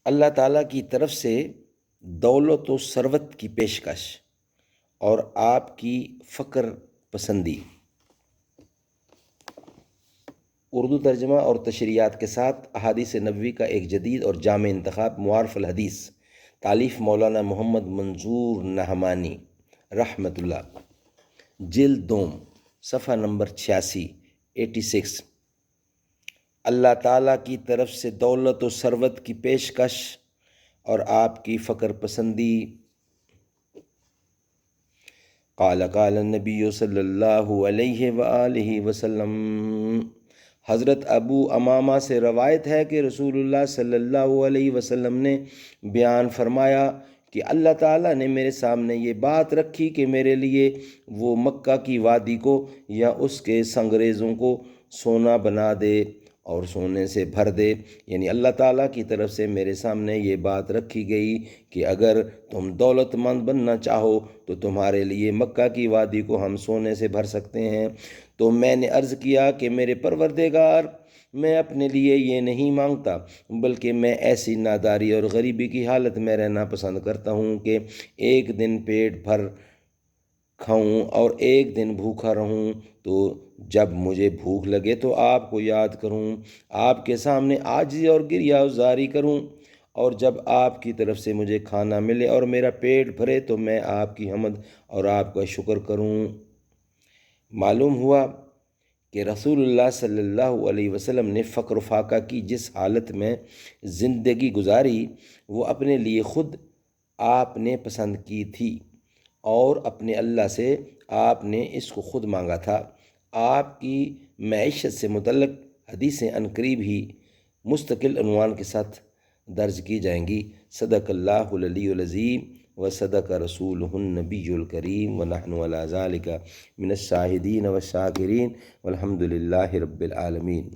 اللہ تعالیٰ کی طرف سے دولت و ثروت کی پیشکش اور آپ کی فقر پسندی۔ اردو ترجمہ اور تشریحات کے ساتھ احادیث نبوی کا ایک جدید اور جامع انتخاب، معارف الحدیث، تالیف مولانا محمد منظور نعمانی رحمۃ اللہ، جلد دوم، صفحہ نمبر 86۔ اللہ تعالیٰ کی طرف سے دولت و ثروت کی پیشکش اور آپ کی فقر پسندی۔ قال النبی صلی اللہ علیہ وآلہ وسلم، حضرت ابو امامہ سے روایت ہے کہ رسول اللہ صلی اللہ علیہ وسلم نے بیان فرمایا کہ اللہ تعالیٰ نے میرے سامنے یہ بات رکھی کہ میرے لیے وہ مکہ کی وادی کو یا اس کے سنگریزوں کو سونا بنا دے اور سونے سے بھر دے، یعنی اللہ تعالیٰ کی طرف سے میرے سامنے یہ بات رکھی گئی کہ اگر تم دولت مند بننا چاہو تو تمہارے لیے مکہ کی وادی کو ہم سونے سے بھر سکتے ہیں۔ تو میں نے عرض کیا کہ میرے پروردگار، میں اپنے لیے یہ نہیں مانگتا، بلکہ میں ایسی ناداری اور غریبی کی حالت میں رہنا پسند کرتا ہوں کہ ایک دن پیٹ بھر کھاؤں اور ایک دن بھوکا رہوں، تو جب مجھے بھوک لگے تو آپ کو یاد کروں، آپ کے سامنے عاجزی اور گریہ زاری کروں، اور جب آپ کی طرف سے مجھے کھانا ملے اور میرا پیٹ بھرے تو میں آپ کی حمد اور آپ کا شکر کروں۔ معلوم ہوا کہ رسول اللہ صلی اللہ علیہ وسلم نے فقر و فاقہ کی جس حالت میں زندگی گزاری وہ اپنے لیے خود آپ نے پسند کی تھی، اور اپنے اللہ سے آپ نے اس کو خود مانگا تھا۔ آپ کی معیشت سے متعلق حدیثیں عنقریب ہی مستقل عنوان کے ساتھ درج کی جائیں گی۔ صدق اللہ العلی العظیم و صدق رسولہ النبی الکریم ونحن علی ذالک من الشاہدین والشاکرین والحمد للہ رب العالمین۔